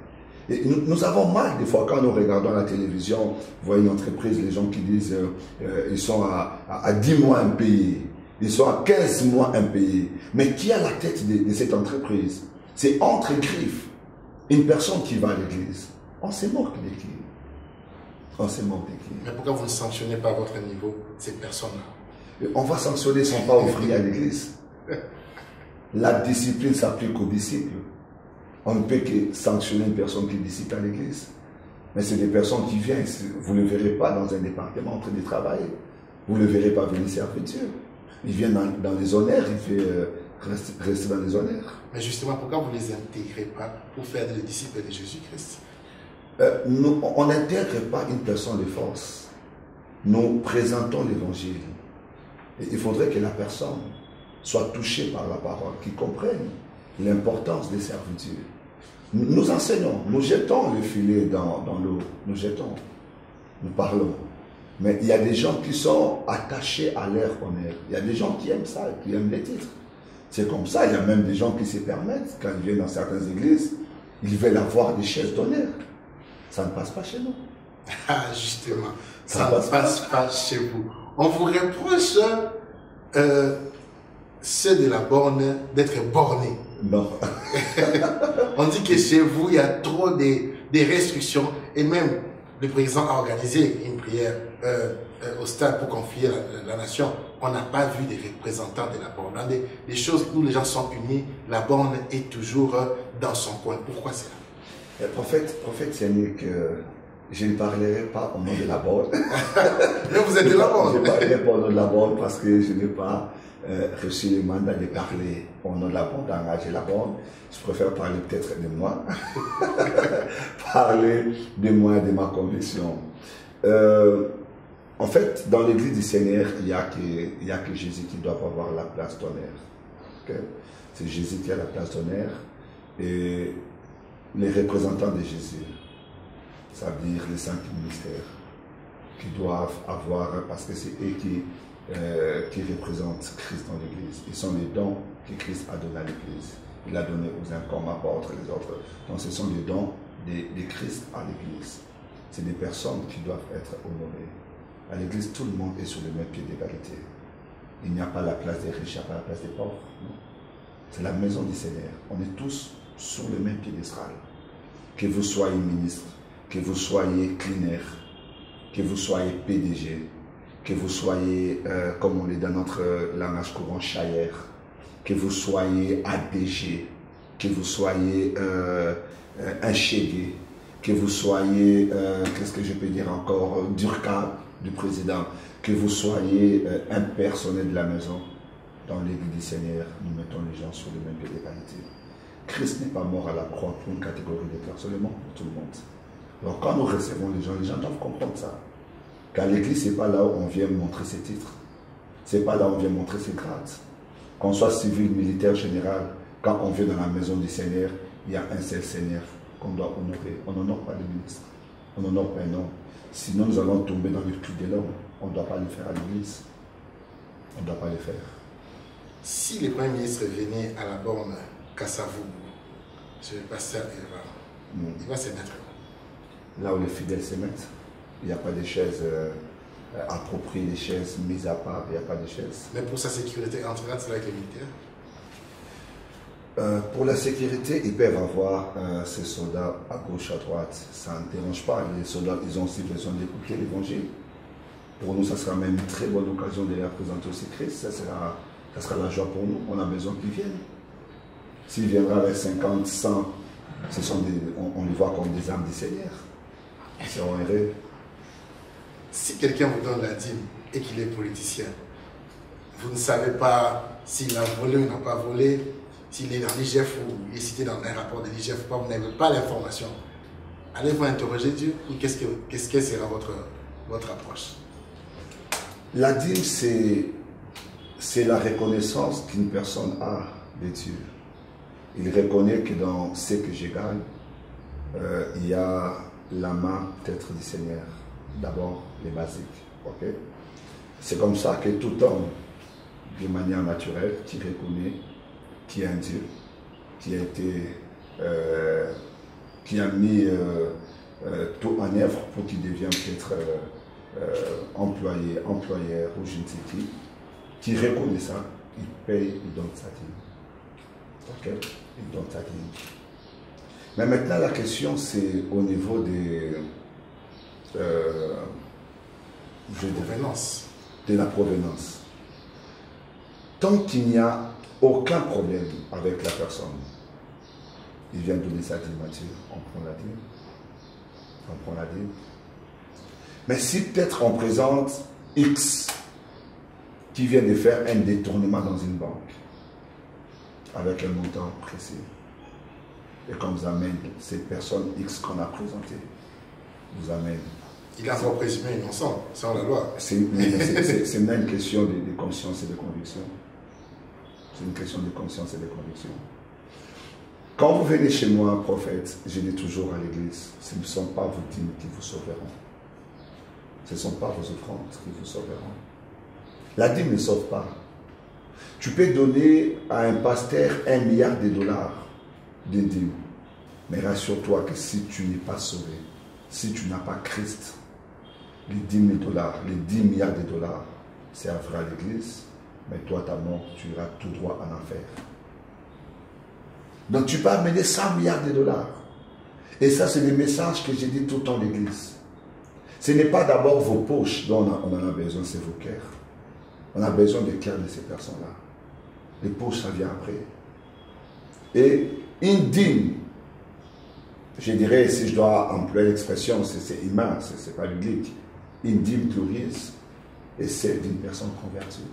Et nous avons mal des fois quand nous regardons la télévision, vous voyez une entreprise, les gens qui disent ils sont à 10 mois impayés, ils sont à 15 mois impayés. Mais qui a la tête de cette entreprise? C'est entre griffes. Une personne qui va à l'église, on se moque de qui? On se moque de qui?
Mais pourquoi vous ne sanctionnez pas à votre niveau ces personnes-là?
On va sanctionner son pas ouvrier à l'église. La discipline s'applique aux disciples. On ne peut que sanctionner une personne qui est disciple à l'église. Mais c'est des personnes qui viennent, vous ne le verrez pas dans un département en train de travailler. Vous ne le verrez pas venir servir Dieu. Ils viennent dans les honneurs, il fait rester dans les honneurs.
Mais justement, pourquoi vous ne les intégrez pas pour faire des disciples de Jésus-Christ?
On n'intègre pas une personne de force. Nous présentons l'évangile. Et il faudrait que la personne soit touchée par la parole, qu'il comprenne l'importance de servir Dieu. Nous enseignons, nous jetons le filet dans l'eau, nous jetons, nous parlons. Mais il y a des gens qui sont attachés à leur honneur. Il y a des gens qui aiment ça, qui aiment les titres. C'est comme ça, il y a même des gens qui se permettent, quand ils viennent dans certaines églises, ils veulent avoir des chaises d'honneur. Ça ne passe pas chez nous.
Ah, justement, ça ne passe pas chez vous. On vous reproche, ceux de la borne, d'être bornés.
Non.
On dit que chez vous, il y a trop de restrictions et même le président a organisé une prière au stade pour confier la nation. On n'a pas vu des représentants de la borne. Des choses où les gens sont unis, la borne est toujours dans son coin. Pourquoi cela?
Prophète Yannick, je ne parlerai pas au nom de la borne.
Mais vous êtes de la borne.
Je ne parlerai pas au nom de la borne parce que je n'ai pas reçu le mandat de parler au nom de la borne, d'engager la borne. Je préfère parler peut-être de moi. Parler de moi et de ma conviction. En fait, dans l'église du Seigneur, il n'y a que Jésus qui doit avoir la place d'honneur. Okay? C'est Jésus qui a la place d'honneur. Et les représentants de Jésus, ça veut dire les cinq ministères, qui doivent avoir, parce que c'est eux qui représentent Christ dans l'église. Ils sont les dons que Christ a donnés à l'église. Il a donné aux uns comme apôtres les autres. Donc ce sont les dons de Christ à l'église. C'est des personnes qui doivent être honorées. À l'église, tout le monde est sur le même pied d'égalité. Il n'y a pas la place des riches, il n'y a pas la place des pauvres. Non. C'est la maison du Seigneur. On est tous sur le même piédestal. Que vous soyez ministre, que vous soyez cleaner, que vous soyez PDG, que vous soyez, comme on est dans notre langage courant, chaillère, que vous soyez ADG, que vous soyez un chégué, que vous soyez, qu'est-ce que je peux dire encore, Durka du président, que vous soyez un personnel de la maison, dans l'église du Seigneur, nous mettons les gens sur le même pied d'égalité. Christ n'est pas mort à la croix pour une catégorie de personnes, seulement pour tout le monde. Alors quand nous recevons les gens doivent comprendre ça. Car l'église, ce n'est pas là où on vient montrer ses titres. Ce n'est pas là où on vient montrer ses grades. Qu'on soit civil, militaire, général, quand on vient dans la maison du Seigneur, il y a un seul Seigneur qu'on doit honorer. On n'honore pas le ministre. On n'honore pas un homme. Sinon, nous allons tomber dans le cul de l'homme. On ne doit pas le faire à l'église. On ne doit pas le faire.
Si le Premier ministre venait à la borne Kassavoubou, sur le pasteur Eva, il va se mettre
là où les fidèles se mettent. Il n'y a pas de chaises appropriées, des chaises mises à part, il n'y a pas de chaises.
Mais pour sa sécurité, entrera-t-il avec les militaires?
Pour la sécurité, ils peuvent avoir ces soldats à gauche, à droite. Ça ne dérange pas. Les soldats, ils ont aussi besoin d'écouter l'évangile. Pour nous, ça sera même une très bonne occasion de les représenter aussi Christ. Ça sera la joie pour nous. On a besoin qu'ils viennent. S'ils viendront avec 50, 100, on les voit comme des âmes du Seigneur. Ils seront heureux.
Si quelqu'un vous donne la dîme et qu'il est politicien, vous ne savez pas s'il a volé ou n'a pas volé, s'il est dans l'IGF ou il est cité dans un rapport de l'IGF ou pas, vous n'avez pas l'information. Allez-vous interroger Dieu ou qu'est-ce que sera votre approche?
La dîme, c'est la reconnaissance qu'une personne a de Dieu. Il reconnaît que dans ce que je gagne, il y a la main peut-être du Seigneur. D'abord, les basiques. Okay? C'est comme ça que tout homme, de manière naturelle, qui reconnaît qu'il y a un Dieu, qui a mis tout en œuvre pour qu'il devienne peut-être employé, employeur ou je ne sais qui reconnaît ça, il paye, il donne sa dîme. Ok? Il donne sa dîme. Mais maintenant, la question, c'est au niveau des... de la provenance. Tant qu'il n'y a aucun problème avec la personne, il vient donner sa dîme à Dieu, on prend la dîme. On prend la dîme. Mais si peut-être on présente X qui vient de faire un détournement dans une banque avec un montant précis, et qu'on vous amène cette personne X qu'on a présentée, vous amène.
Il a encore présumé innocent, sans la loi.
C'est une question de conscience et de conviction. C'est une question de conscience et de conviction. Quand vous venez chez moi, prophète, je dis toujours à l'église, ce ne sont pas vos dîmes qui vous sauveront. Ce ne sont pas vos offrandes qui vous sauveront. La dîme ne sauve pas. Tu peux donner à un pasteur $1 milliard de dîmes. Mais rassure-toi que si tu n'es pas sauvé, si tu n'as pas Christ, les $10 000, les 10 milliards de dollars serviront à l'église, mais toi, ta mort, tu iras tout droit en enfer. Donc tu peux amener 100 milliards de dollars. Et ça, c'est le message que j'ai dit tout le temps à l'église. Ce n'est pas d'abord vos poches dont on en a besoin, c'est vos cœurs. On a besoin des cœurs de ces personnes-là. Les poches, ça vient après. Et une dîme, je dirais, si je dois employer l'expression, c'est humain, ce n'est pas biblique. Une dîme glorieuse est celle d'une personne convertie.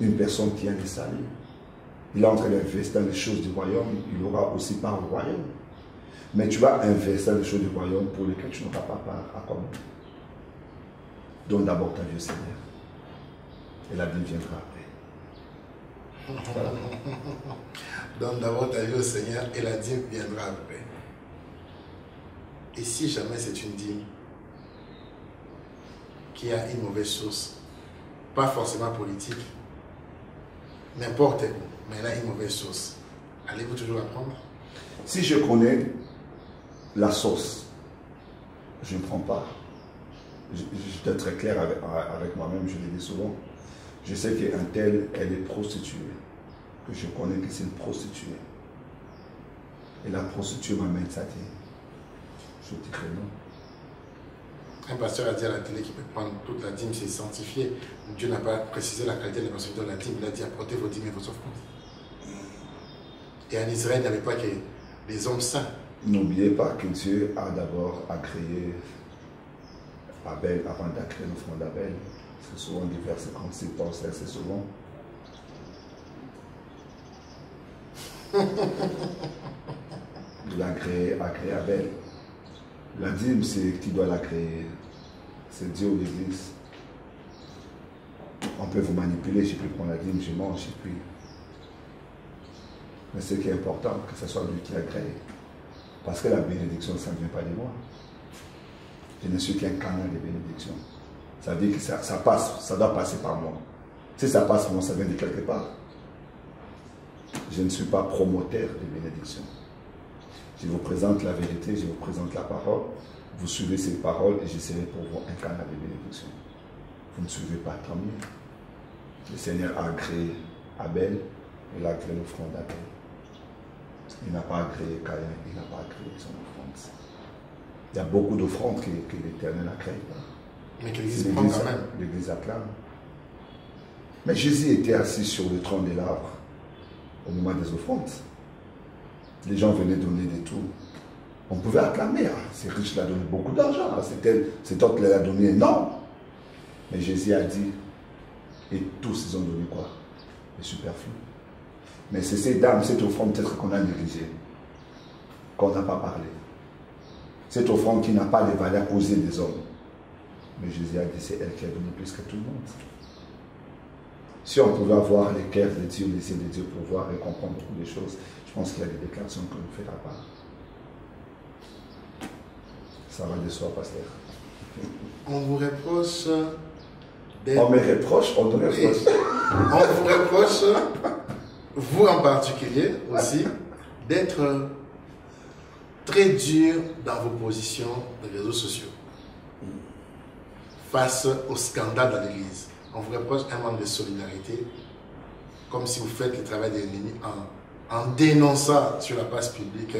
Une personne qui a des saluts. Il est en train d'investir dans les choses du royaume, il aura aussi part au royaume. Mais tu vas investir dans les choses du royaume pour lesquelles tu n'auras pas part à quoi. Donne d'abord ta vie au Seigneur. Et la dîme viendra après. Voilà.
Donne d'abord ta vie au Seigneur et la dîme viendra après. Et si jamais c'est une dîme qui a une mauvaise source, pas forcément politique, n'importe où, mais elle a une mauvaise source, allez-vous toujours la prendre?
Si je connais la source, je ne prends pas. Je dois être très clair avec moi-même, je le dis souvent. Je sais qu'un tel, elle est prostituée. que je connais que c'est une prostituée. Et la prostituée m'amène sa dîme. Je dirais non.
Un pasteur a dit à la télé qu'il peut prendre toute la dîme, c'est sanctifié. Dieu n'a pas précisé la qualité de la personne de la dîme. Il a dit apportez vos dîmes et vos offrandes. Et en Israël, il n'y avait pas que les hommes saints.
N'oubliez pas que Dieu a d'abord agréé Abel avant d'agréer l'offrande d'Abel. C'est souvent des versets comme c'est pensé assez souvent. Il a agréé Abel. La dîme, c'est qui doit la créer. C'est Dieu ou l'Église. On peut vous manipuler, j'ai pu prendre la dîme, je mange, j'ai pu. Mais ce qui est important, que ce soit lui qui agrée. Parce que la bénédiction, ça ne vient pas de moi. Je ne suis qu'un canal de bénédiction. Ça veut dire que ça passe, ça doit passer par moi. Si ça passe par moi, ça vient de quelque part. Je ne suis pas promoteur de bénédiction. Je vous présente la vérité, je vous présente la parole. Vous suivez ces paroles et je serai pour vous un canal de bénédiction. Vous ne suivez pas, tant mieux. Le Seigneur a agréé Abel, il a agréé l'offrande d'Abel. Il n'a pas agréé Caïn, il n'a pas agréé son offrande. Il y a beaucoup d'offrandes que l'Éternel n'agrée pas.
Mais que l'Église prend quand même.
L'Église acclame. Mais Jésus était assis sur le trône de l'arbre au moment des offrandes. Les gens venaient donner des tout. On pouvait acclamer. Hein. C'est riche, il a donné beaucoup d'argent. Hein. Cet autre l'a donné énorme. Mais Jésus a dit, et tous ils ont donné quoi? Le superflu. Mais c'est ces dames, cette offrande peut-être qu'on a négligée, qu'on n'a pas parlé. Cette offrande qui n'a pas les valeurs aux yeux des hommes. Mais Jésus a dit, c'est elle qui a donné plus que tout le monde. Si on pouvait avoir les cœurs de Dieu, les yeux de Dieu pour voir et comprendre beaucoup de choses, je pense qu'il y a des déclarations qu'on ne fera pas. Ça va de soi, pasteur.
On vous reproche d'être...
On me reproche, on te reproche.
On vous reproche, vous en particulier aussi, d'être très dur dans vos positions de réseaux sociaux face au scandale dans l'Église. On vous reproche un manque de solidarité, comme si vous faites le travail de l'ennemi en dénonçant sur la place publique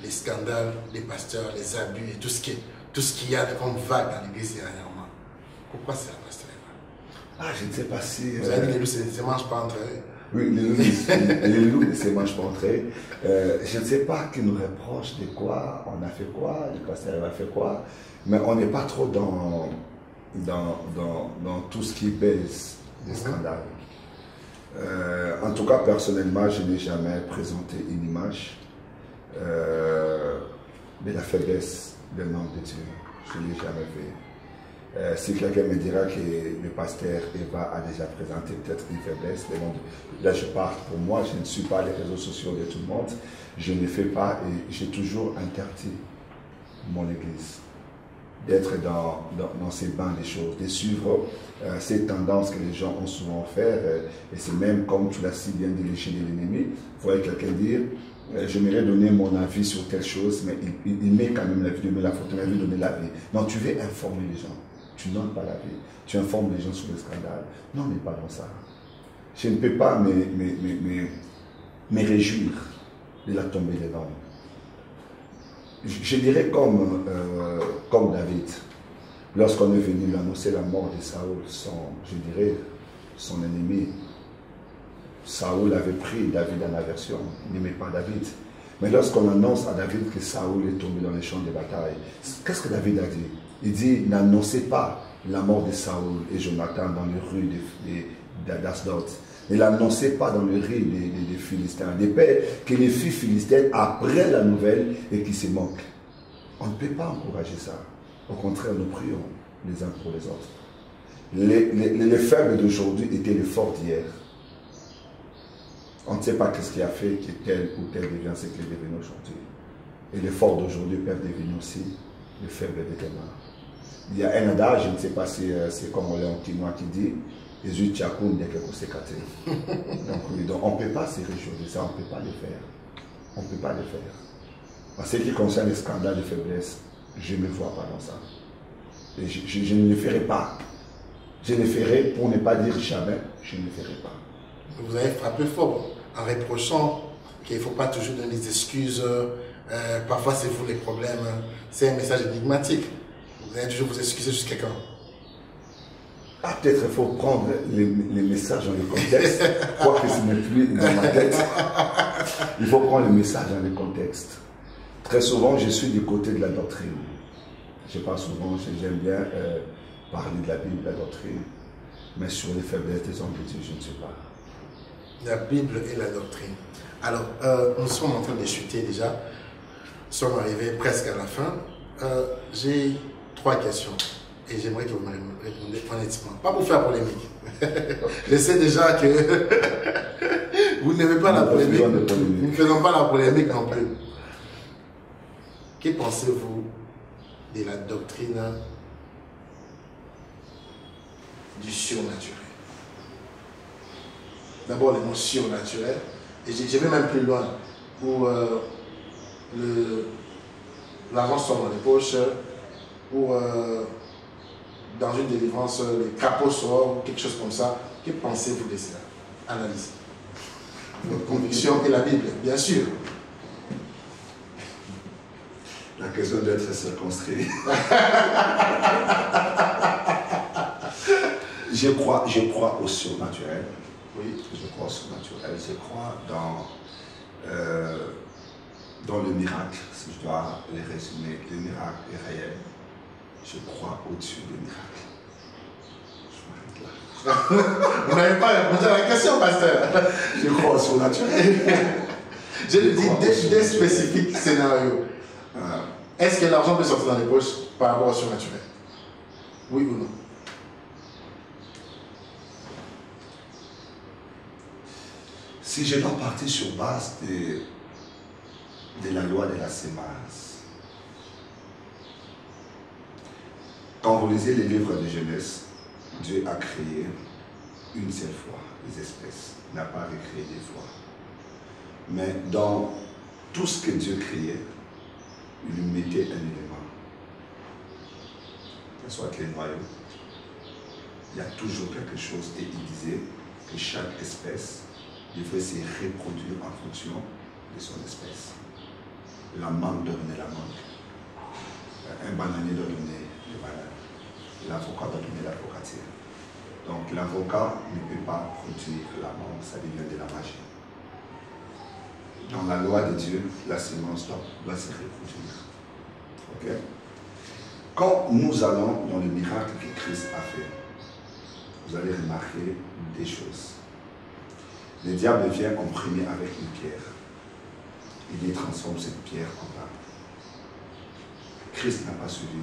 les scandales des pasteurs, les abus et tout ce qu'il y a comme vague dans l'Église dernièrement. Pourquoi c'est la pasteur?
Ah, je ne sais pas si...
Vous avez dit que les loups ne se mangent pas entre eux.
Oui, les loups ne se mangent pas entre eux. Je ne sais pas qui nous reproche de quoi, on a fait quoi, le pasteur a fait quoi, mais on n'est pas trop dans tout ce qui baisse des scandales. En tout cas, personnellement, je n'ai jamais présenté une image de la faiblesse d'un homme de Dieu. Je ne l'ai jamais fait. Si quelqu'un me dira que le pasteur Eva a déjà présenté peut-être une faiblesse, là je parle pour moi, je ne suis pas les réseaux sociaux de tout le monde, je ne fais pas et j'ai toujours interdit mon église d'être dans ces bancs des choses, de suivre ces tendances que les gens ont souvent fait. Et c'est même comme tu l'as si bien dit, l'échelle de l'ennemi. Vous voyez quelqu'un dire, j'aimerais donner mon avis sur telle chose, mais il met quand même l'avis, mais la faute, il veut donner l'avis. Non, tu veux informer les gens. Tu donnes pas l'avis. Tu informes les gens sur le scandale. Non, on n'est pas dans ça. Je ne peux pas me réjouir de la tombée des hommes. Je dirais comme David, lorsqu'on est venu lui annoncer la mort de Saoul, son ennemi. Saoul avait pris David en aversion, il n'aimait pas David. Mais lorsqu'on annonce à David que Saoul est tombé dans les champs de bataille, qu'est-ce que David a dit? Il dit, n'annoncez pas la mort de Saoul et Jonathan dans les rues d'Asdod. Ne l'annoncez pas dans les rues des Philistins. Des pères que les filles philistines apprennent la nouvelle et qui se moquent. On ne peut pas encourager ça. Au contraire, nous prions les uns pour les autres. Les faibles d'aujourd'hui étaient les forts d'hier. On ne sait pas ce qui a fait que tel ou tel devient ce qu'il est devenu aujourd'hui. Et les forts d'aujourd'hui peuvent devenir aussi les faibles de demain. Il y a un adage, je ne sais pas si c'est comme Léon Quinois qui dit, Jésus Tchakoun dès que vous s'éclatez. Donc on ne peut pas se réjouir de ça, on ne peut pas le faire. On ne peut pas le faire. En ce qui concerne les scandales de faiblesse, je ne me vois pas dans ça. Et je ne le ferai pas. Je le ferai pour ne pas dire jamais, je ne le ferai pas.
Vous avez frappé fort. en reprochant qu'il ne faut pas toujours donner des excuses. Parfois, c'est vous les problèmes. C'est un message énigmatique. Vous allez toujours vous excuser jusqu'à quand?
Ah, peut-être il faut prendre les messages dans le contexte, quoique ce n'est plus dans ma tête. Il faut prendre les messages dans le contexte. Très souvent, je suis du côté de la doctrine. Je parle souvent, j'aime bien parler de la Bible, de la doctrine, mais sur les faiblesses des hommes de Dieu, je ne sais pas.
La Bible et la doctrine. Alors, nous sommes en train de chuter déjà. Nous sommes arrivés presque à la fin. J'ai 3 questions. Et j'aimerais que vous me répondiez honnêtement. Pas pour faire polémique. Je sais déjà que vous n'aimez pas la polémique. Nous ne faisons pas la polémique non plus. Que pensez-vous de la doctrine du surnaturel? D'abord, le mot surnaturel. Et je vais même plus loin. Où l'argent sort dans les poches, ou dans une délivrance, les crapauds sortent, quelque chose comme ça. Que pensez-vous de cela? Analyse. Votre conviction et la Bible, bien sûr.
La question d'être circonscrit. je crois au surnaturel. Oui, je crois au surnaturel. Je crois dans le miracle, si je dois les résumer. Le miracle est réel. Je crois au-dessus du miracle. Je m'arrête là.
Vous n'avez pas répondu à la question, pasteur.
Je crois au surnaturel.
Je le dis des spécifiques scénarios. Est-ce que l'argent peut sortir dans les poches par rapport au surnaturel? Oui ou non?
Si je dois partir sur base de la loi de la sémence, quand vous lisez les livres de Genèse, Dieu a créé une seule fois les espèces, il n'a pas recréé des fois. Mais dans tout ce que Dieu créait, il lui mettait un élément. Que ce soit les noyaux, il y a toujours quelque chose et il disait que chaque espèce devait se reproduire en fonction de son espèce. La mangue doit donner la mangue. Un bananier doit donner le banane. L'avocat doit donner l'avocatier. Donc l'avocat ne peut pas produire la mangue, ça devient de la magie. Dans la loi de Dieu, la sémence doit se reproduire. Ok? Quand nous allons dans le miracle que Christ a fait, vous allez remarquer des choses. Le diable vient en premier avec une pierre. Il transforme cette pierre en pain. Christ n'a pas suivi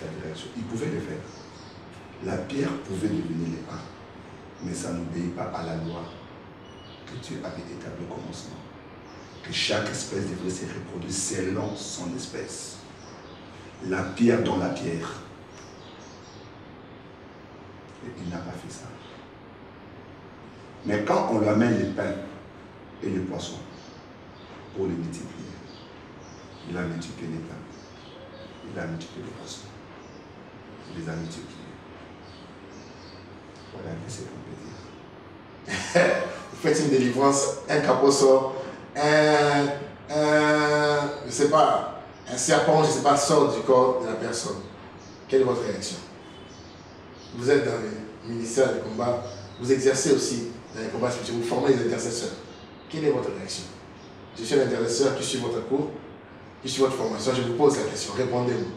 la direction. Il pouvait le faire. La pierre pouvait devenir le pain. Mais ça n'obéit pas à la loi que Dieu avait établie au commencement. Que chaque espèce devrait se reproduire selon son espèce. La pierre dans la pierre. Et il n'a pas fait ça. Mais quand on lui amène les pains et les poissons pour les multiplier, il a multiplié les pains, il a multiplié les poissons, il les a multipliés. Voilà un peu ce qu'on peut dire.
Vous faites une délivrance, un capot sort, je sais pas, un serpent, je ne sais pas, sort du corps de la personne. Quelle est votre réaction? Vous êtes dans le ministère du combat, vous exercez aussi dans les combats spirituels, vous formez les intercesseurs. Quelle est votre réaction? Je suis un intercesseur qui suit votre cours, qui suit votre formation, je vous pose la question, répondez-moi.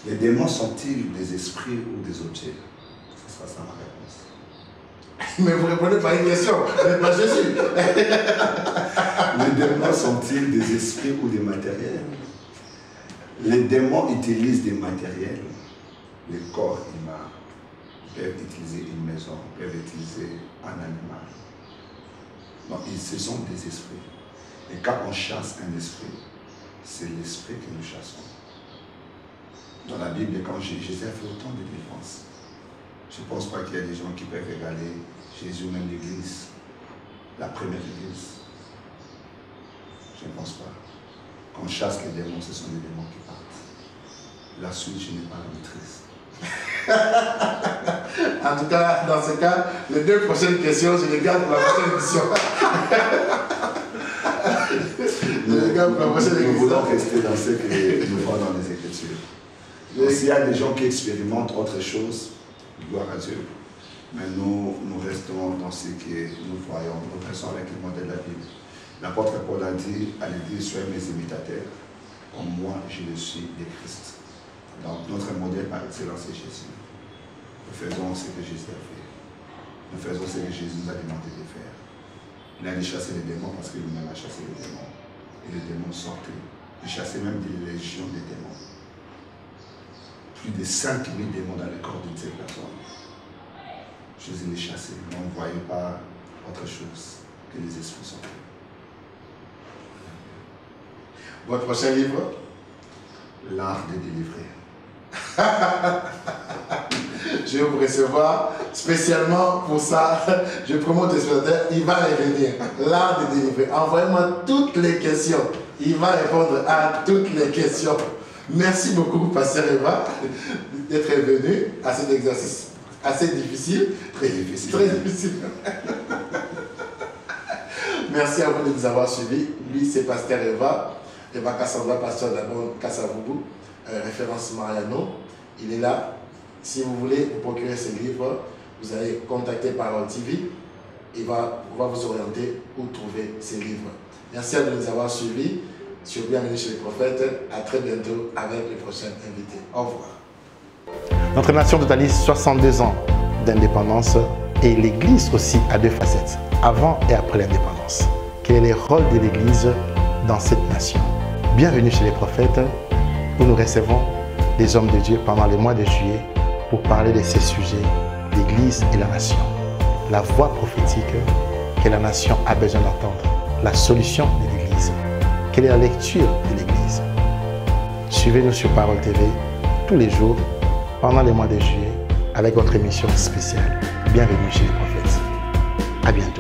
Les démons sont-ils des esprits ou des objets? Ce sera ça ma réponse.
Mais vous répondez par une question, vous n'êtes pas Jésus.
Les démons sont-ils des esprits ou des matériels? Les démons utilisent des matériels. Les corps humains peuvent utiliser une maison, peuvent utiliser un animal. Donc, ce sont des esprits. Et quand on chasse un esprit, c'est l'esprit que nous chassons. Dans la Bible, quand Jésus a fait autant de délivrances, je ne pense pas qu'il y a des gens qui peuvent égaler Jésus, même l'Église, la première Église. Je ne pense pas. Quand on chasse les démons, ce sont les démons qui partent. La suite, je n'ai pas la maîtrise.
En tout cas, dans ce cas, les 2 prochaines questions, je les garde pour la prochaine émission.
Nous voulons rester dans ce que nous voyons dans les Écritures. S'il y a des gens qui expérimentent autre chose, gloire à Dieu. Mais nous restons dans ce que nous voyons. Nous restons avec le modèle de la Bible. L'apôtre Paul a dit à l'Église, soyez mes imitateurs, comme moi je le suis de Christ. Donc notre modèle par excellence est Jésus. Nous faisons ce que Jésus a fait. Nous faisons ce que Jésus nous a demandé de faire. Il a dit chasser les démons parce que lui-même a chassé les démons. Et les démons sortaient. Il chassait même des légions de démons. Plus de 5000 démons dans le corps d'une seule personne. Jésus les chassait. Mais on ne voyait pas autre chose que les esprits sortaient.
Votre prochain livre?
L'art de délivrer.
Je vais vous recevoir spécialement pour ça. Je promote le spectateur, il va revenir. L'art de délivrer. Envoyez-moi toutes les questions. Il va répondre à toutes les questions. Merci beaucoup, Pasteur Eva, d'être venu à cet exercice assez difficile. Très difficile. Très difficile. Merci à vous de nous avoir suivis. Lui, c'est Pasteur Eva Kassandra, pasteur d'Abon Kassavubu, référence Mariano. Il est là. Si vous voulez vous procurer ce livre, vous allez contacter Parole TV. Il va vous orienter où trouver ces livres. Merci à vous de nous avoir suivis. Sur Bienvenue chez les prophètes. À très bientôt avec les prochains invités. Au revoir.
Notre nation totalise 62 ans d'indépendance et l'Église aussi a 2 facettes, avant et après l'indépendance. Quel est le rôle de l'Église dans cette nation? Bienvenue chez les prophètes, où nous recevons des hommes de Dieu pendant les mois de juillet pour parler de ces sujets, l'Église et la nation. La voix prophétique que la nation a besoin d'entendre, la solution de l'Église. Quelle est la lecture de l'Église? Suivez-nous sur Parole TV tous les jours pendant les mois de juillet avec votre émission spéciale. Bienvenue chez les prophètes. À bientôt.